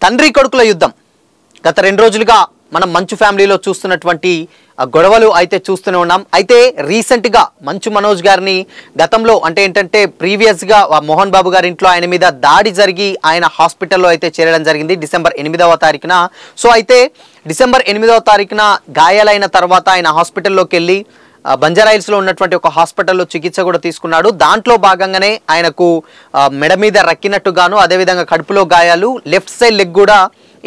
తండ్రి కొడుకుల యుద్ధం గత 2 రోజులుగా మనం మంచు ఫ్యామిలీలో చూస్తున్నటువంటి గొడవలు అయితే చూస్తూనే ఉన్నాం. అయితే రీసెంట్ గా మంచు మనోజ్ గారిని గతంలో అంటే ఏంటంటే ప్రీవియస్ గా మోహన్ బాబు గారి ఇంట్లో ఆయన మీద దాడి జరిగి ఆయన హాస్పిటల్లో అయితే చేరడం జరిగింది డిసెంబర్ 8వ తారీఖున. సో అయితే డిసెంబర్ 8వ తారీఖున గాయాలైన తర్వాత ఆయన హాస్పిటల్లోకి వెళ్ళి బంజారాయిల్స్ లో ఉన్నటువంటి ఒక హాస్పిటల్లో చికిత్స కూడా తీసుకున్నాడు. దాంట్లో భాగంగానే ఆయనకు మెడ మీద రక్కినట్టుగాను అదేవిధంగా కడుపులో గాయాలు, లెఫ్ట్ సైడ్ లెగ్ కూడా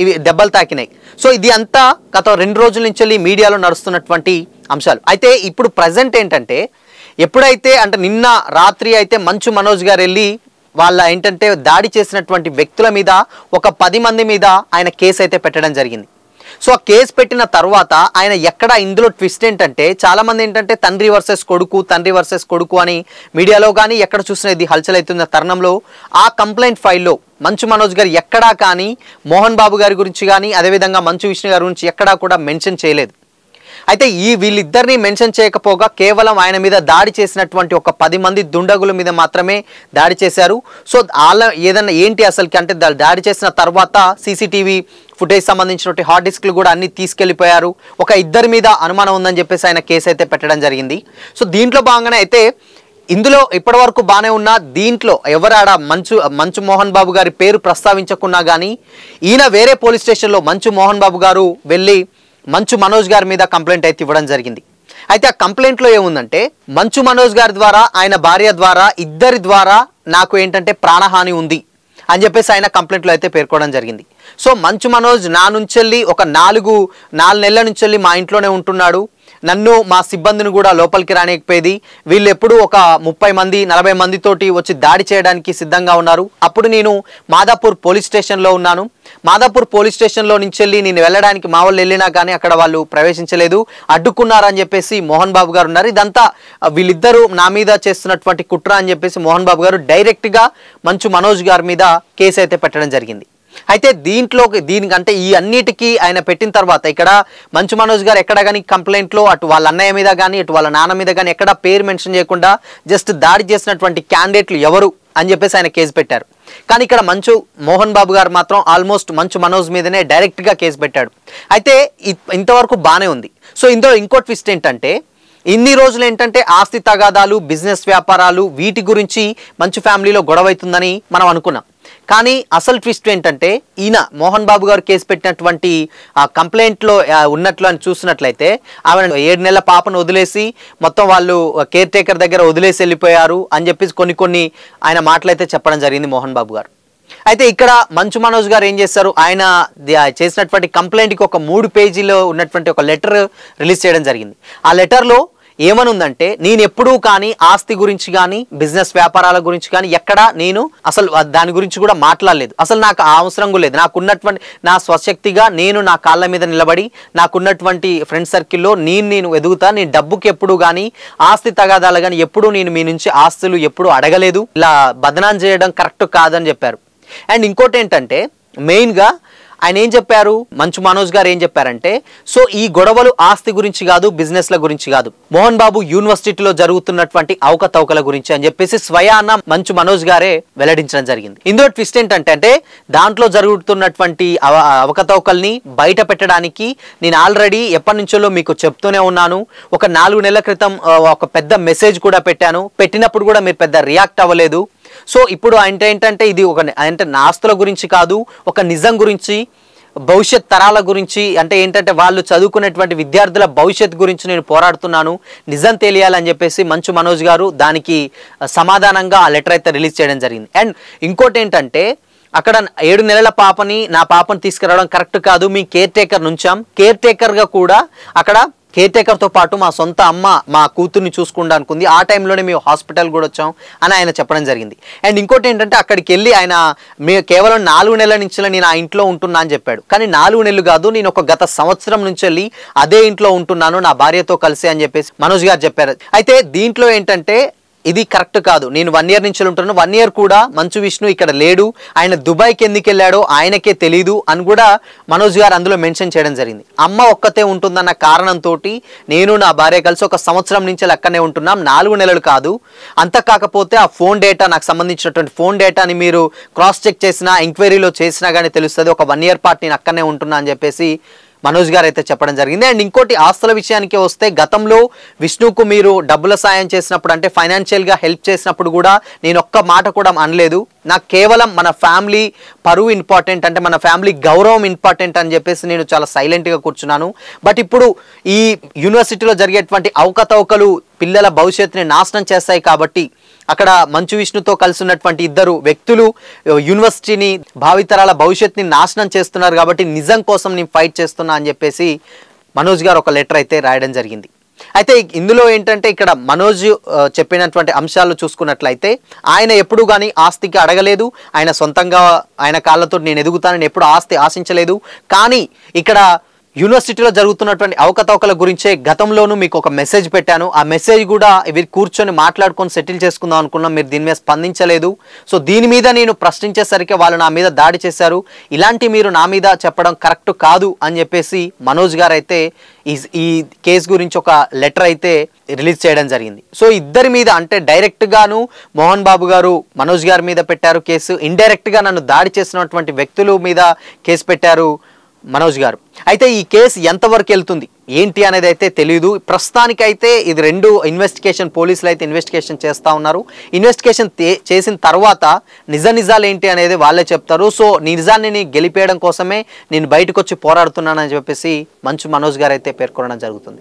ఇవి దెబ్బలు తాకినాయి. సో ఇది అంతా గత 2 రోజుల నుంచి మీడియాలో నడుస్తున్నటువంటి అంశాలు. అయితే ఇప్పుడు ప్రజెంట్ ఏంటంటే ఎప్పుడైతే అంటే నిన్న రాత్రి అయితే మంచు మనోజ్ గారు వెళ్ళి వాళ్ళ ఏంటంటే దాడి చేసినటువంటి వ్యక్తుల మీద ఒక 10 మంది మీద ఆయన కేసు అయితే పెట్టడం జరిగింది. సో ఆ కేసు పెట్టిన తర్వాత ఆయన ఎక్కడ ఇందులో ట్విస్ట్ ఏంటంటే చాలా మంది ఏంటంటే తండ్రి వర్సెస్ కొడుకు అని మీడియాలో కానీ ఎక్కడ చూసినా ఇది హల్చల్ అవుతున్న తరుణంలో ఆ కంప్లైంట్ ఫైల్లో మంచు మనోజ్ గారు ఎక్కడా కానీ మోహన్ బాబు గారి గురించి కానీ అదేవిధంగా మంచు విష్ణు గారి గురించి ఎక్కడా కూడా మెన్షన్ చేయలేదు. అయితే వీళ్ళిద్దరిని మెన్షన్ చేయకపోగా కేవలం ఆయన మీద దాడి చేసినటువంటి ఒక 10 మంది దుండగుల మీద మాత్రమే దాడి చేశారు. సో వాళ్ళ ఏదన్నా ఏంటి అసలుకి అంటే దాడి చేసిన తర్వాత సీసీటీవీ ఫుటేజ్ సంబంధించినటువంటి హార్డ్ డిస్క్లు కూడా అన్ని తీసుకెళ్లిపోయారు. ఒక 2 మీద అనుమానం ఉందని చెప్పేసి ఆయన కేసు అయితే పెట్టడం జరిగింది. సో దీంట్లో భాగంగానే అయితే ఇందులో ఇప్పటి వరకు బాగానే ఉన్నా దీంట్లో ఎవరాడ మంచు మోహన్ బాబు గారి పేరు ప్రస్తావించకున్నా కానీ ఈయన వేరే పోలీస్ స్టేషన్లో మంచు మోహన్ బాబు గారు వెళ్ళి మంచు మనోజ్ గారి మీద కంప్లైంట్ అయితే ఇవ్వడం జరిగింది. అయితే ఆ కంప్లైంట్లో ఏముందంటే మంచు మనోజ్ గారి ద్వారా ఆయన భార్య ద్వారా ఇద్దరి ద్వారా నాకు ఏంటంటే ప్రాణహాని ఉంది అని చెప్పేసి ఆయన కంప్లైంట్లో అయితే పేర్కోవడం జరిగింది. సో మంచు మనోజ్ నా నుంచెల్లి ఒక 4 నెలల నుంచెల్లి మా ఇంట్లోనే ఉంటున్నాడు, నన్ను మా సిబ్బందిని కూడా లోపలికి రానియకపోయేది, వీళ్ళు ఎప్పుడు ఒక 30 మంది 40 మందితోటి వచ్చి దాడి చేయడానికి సిద్ధంగా ఉన్నారు. అప్పుడు నేను మాదాపూర్ పోలీస్ స్టేషన్లో ఉన్నాను. మాదాపూర్ పోలీస్ స్టేషన్లో నుంచి వెళ్ళి నేను వెళ్ళడానికి మా వాళ్ళు వెళ్ళినా కానీ అక్కడ వాళ్ళు ప్రవేశించలేదు, అడ్డుకున్నారని చెప్పేసి మోహన్ బాబు గారు ఉన్నారు. ఇదంతా వీళ్ళిద్దరూ నా మీద చేస్తున్నటువంటి కుట్ర అని చెప్పేసి మోహన్ బాబు గారు డైరెక్ట్గా మంచు మనోజ్ గారి మీద కేసు అయితే పెట్టడం జరిగింది. అయితే దీనికంటే ఈ అన్నిటికీ ఆయన పెట్టిన తర్వాత ఇక్కడ మంచు మనోజ్ గారు ఎక్కడ కానీ కంప్లైంట్లో అటు వాళ్ళ అన్నయ్య మీద కానీ ఇటు వాళ్ళ నాన్న మీద కానీ ఎక్కడ పేరు మెన్షన్ చేయకుండా జస్ట్ దాడి చేసినటువంటి క్యాండిడేట్లు ఎవరు అని చెప్పేసి ఆయన కేసు పెట్టారు. కానీ ఇక్కడ మంచు మోహన్ బాబు గారు మాత్రం ఆల్మోస్ట్ మంచు మనోజ్ మీదనే డైరెక్ట్గా కేసు పెట్టాడు. అయితే ఇంతవరకు బాగానే ఉంది. సో ఇందులో ఇంకో ట్విస్ట్ ఏంటంటే ఇన్ని రోజులు ఏంటంటే ఆస్తి తగాదాలు, బిజినెస్ వ్యాపారాలు వీటి గురించి మంచు ఫ్యామిలీలో గొడవ అవుతుందని మనం అనుకున్నాం. కానీ అసలు ట్విస్ట్ ఏంటంటే ఈయన మోహన్ బాబు గారు కేసు పెట్టినటువంటి ఆ కంప్లైంట్లో ఉన్నట్లు అని చూసినట్లయితే ఆమె 7 నెలల పాపను వదిలేసి మొత్తం వాళ్ళు కేర్ టేకర్ దగ్గర వదిలేసి వెళ్ళిపోయారు అని చెప్పేసి కొన్ని ఆయన మాటలైతే చెప్పడం జరిగింది మోహన్ బాబు గారు. అయితే ఇక్కడ మంచు మనోజ్ గారు ఏం చేస్తారు, ఆయన చేసినటువంటి కంప్లైంట్కి ఒక 3 పేజీలో ఉన్నటువంటి ఒక లెటర్ రిలీజ్ చేయడం జరిగింది. ఆ లెటర్లో ఏమనుందంటే నేను ఎప్పుడూ కానీ ఆస్తి గురించి కానీ బిజినెస్ వ్యాపారాల గురించి కానీ ఎక్కడా నేను అసలు దాని గురించి కూడా మాట్లాడలేదు, అసలు నాకు ఆ అవసరం కూడా లేదు. నాకున్నటువంటి నా స్వశక్తిగా నేను నా కాళ్ళ మీద నిలబడి నాకున్నటువంటి ఫ్రెండ్ సర్కిల్లో నేను ఎదుగుతా, నేను డబ్బుకి ఎప్పుడు కానీ ఆస్తి తగాదాలు కానీ ఎప్పుడు నేను మీ నుంచి ఆస్తులు ఎప్పుడు అడగలేదు, ఇలా బదనాం చేయడం కరెక్ట్ కాదని చెప్పారు. అండ్ ఇంకోటి ఏంటంటే మెయిన్గా ఆయన ఏం చెప్పారు, మంచు మనోజ్ గారు ఏం చెప్పారంటే సో ఈ గొడవలు ఆస్తి గురించి కాదు, బిజినెస్ల గురించి కాదు, మోహన్ బాబు యూనివర్సిటీలో జరుగుతున్నటువంటి అవకతవకల గురించి అని చెప్పేసి స్వయాన మంచు మనోజ్ గారే వెల్లడించడం జరిగింది. ఇందులో ట్విస్ట్ ఏంటంటే దాంట్లో జరుగుతున్నటువంటి అవకతవకల్ని బయట పెట్టడానికి నేను ఆల్రెడీ ఎప్పటి నుంచో మీకు చెప్తూనే ఉన్నాను. ఒక 4 నెలల క్రితం ఒక పెద్ద మెసేజ్ కూడా పెట్టినప్పుడు కూడా మీరు పెద్ద రియాక్ట్ అవ్వలేదు. సో ఇప్పుడు అంటే ఏంటంటే ఇది అంటే ఆస్తుల గురించి కాదు, ఒక నిజం గురించి, భవిష్యత్ తరాల గురించి, అంటే ఏంటంటే వాళ్ళు చదువుకునేటువంటి విద్యార్థుల భవిష్యత్ గురించి నేను పోరాడుతున్నాను, నిజం తెలియాలని చెప్పేసి మంచు మనోజ్ గారు దానికి సమాధానంగా ఆ లెటర్ అయితే రిలీజ్ చేయడం జరిగింది. అండ్ ఇంకోటి ఏంటంటే అక్కడ 7 నెలల నా పాపను తీసుకురావడం కరెక్ట్ కాదు, మీ కేర్ టేకర్ నుంచాం, కేర్ టేకర్గా కూడా అక్కడ కేర్ టేకర్తో పాటు మా సొంత అమ్మ మా కూతుర్ని చూసుకుంటానికి ఉంది, ఆ టైంలోనే మేము హాస్పిటల్ కూడా వచ్చాం అని ఆయన చెప్పడం జరిగింది. అండ్ ఇంకోటి ఏంటంటే అక్కడికి వెళ్ళి ఆయన కేవలం 4 నెలల నుంచి నేను ఆ ఇంట్లో ఉంటున్నా అని చెప్పాడు. కానీ 4 నెలలు కాదు, నేను ఒక గత సంవత్సరం నుంచి వెళ్ళి అదే ఇంట్లో ఉంటున్నాను నా భార్యతో కలిసి అని చెప్పేసి మనోజ్ గారు చెప్పారు. అయితే దీంట్లో ఏంటంటే ఇది కరెక్ట్ కాదు, నేను 1 ఇయర్ నుంచి ఉంటున్నాను, 1 ఇయర్ కూడా మంచు విష్ణు ఇక్కడ లేడు, ఆయన దుబాయ్కి ఎందుకు వెళ్ళాడో ఆయనకే తెలీదు అని కూడా మనోజ్ గారు అందులో మెన్షన్ చేయడం జరిగింది. అమ్మ ఒక్కతే ఉంటుందన్న కారణంతో నేను నా భార్య కలిసి 1 సంవత్సరం నుంచి అక్కడనే ఉంటున్నాం, 4 నెలలు కాదు. అంత కాకపోతే ఆ ఫోన్ డేటా, నాకు సంబంధించినటువంటి ఫోన్ డేటాని మీరు క్రాస్ చెక్ చేసినా ఎంక్వైరీలో చేసినా కానీ తెలుస్తుంది, ఒక 1 ఇయర్ పాటు నేను అక్కడనే ఉంటున్నా అని చెప్పేసి మనోజ్ గారు అయితే చెప్పడం జరిగింది. అండ్ ఇంకోటి ఆస్తుల విషయానికి వస్తే, గతంలో విష్ణుకు మీరు డబ్బుల సాయం చేసినప్పుడు అంటే ఫైనాన్షియల్గా హెల్ప్ చేసినప్పుడు కూడా నేను ఒక్క మాట కూడా అనలేదు. నాకు కేవలం మన ఫ్యామిలీ పరువు ఇంపార్టెంట్, అంటే మన ఫ్యామిలీ గౌరవం ఇంపార్టెంట్ అని చెప్పేసి నేను చాలా సైలెంట్గా కూర్చున్నాను. బట్ ఇప్పుడు ఈ యూనివర్సిటీలో జరిగేటువంటి అవకతవకలు పిల్లల భవిష్యత్తుని నాశనం చేస్తాయి కాబట్టి అక్కడ మంచు విష్ణుతో కలిసి ఉన్నటువంటి 2 వ్యక్తులు యూనివర్సిటీని, భావితరాల భవిష్యత్తుని నాశనం చేస్తున్నారు కాబట్టి నిజం కోసం నేను ఫైట్ చేస్తున్నా అని చెప్పేసి మనోజ్ గారు ఒక లెటర్ అయితే రాయడం జరిగింది. అయితే ఇందులో ఏంటంటే ఇక్కడ మనోజ్ చెప్పినటువంటి అంశాలు చూసుకున్నట్లయితే, ఆయన ఎప్పుడు కానీ ఆస్తికి అడగలేదు, ఆయన సొంతంగా ఆయన కాళ్ళతో నేను ఎదుగుతానని ఎప్పుడు ఆస్తి ఆశించలేదు. కానీ ఇక్కడ యూనివర్సిటీలో జరుగుతున్నటువంటి అవకతవకల గురించే గతంలోనూ మీకు ఒక మెసేజ్ పెట్టాను. ఆ మెసేజ్ కూడా ఇవి కూర్చొని మాట్లాడుకొని సెటిల్ చేసుకుందాం అనుకున్నాం, మీరు దీని మీద స్పందించలేదు. సో దీని మీద నేను ప్రశ్నించేసరికి వాళ్ళు నా మీద దాడి చేశారు, ఇలాంటి మీరు నా మీద చెప్పడం కరెక్ట్ కాదు అని చెప్పేసి మనోజ్ గారు అయితే ఈ కేసు గురించి ఒక లెటర్ అయితే రిలీజ్ చేయడం జరిగింది. సో ఇద్దరి మీద అంటే డైరెక్ట్గాను మోహన్ బాబు గారు మనోజ్ గారి మీద పెట్టారు కేసు, ఇండైరెక్ట్గా నన్ను దాడి చేసినటువంటి వ్యక్తుల మీద కేసు పెట్టారు మనోజ్ గారు. అయితే ఈ కేసు ఎంతవరకు వెళ్తుంది ఏంటి అనేది అయితే తెలియదు. ప్రస్తుతానికైతే ఇది 2 ఇన్వెస్టిగేషన్, పోలీసులు అయితే ఇన్వెస్టిగేషన్ చేస్తూ ఉన్నారు. ఇన్వెస్టిగేషన్ చేసిన తర్వాత నిజాలు ఏంటి అనేది వాళ్ళే చెప్తారు. సో నిజాన్ని గెలిపేయడం కోసమే నేను బయటకు వచ్చి పోరాడుతున్నానని చెప్పేసి మంచు మనోజ్ గారు అయితే పేర్కొనడం జరుగుతుంది.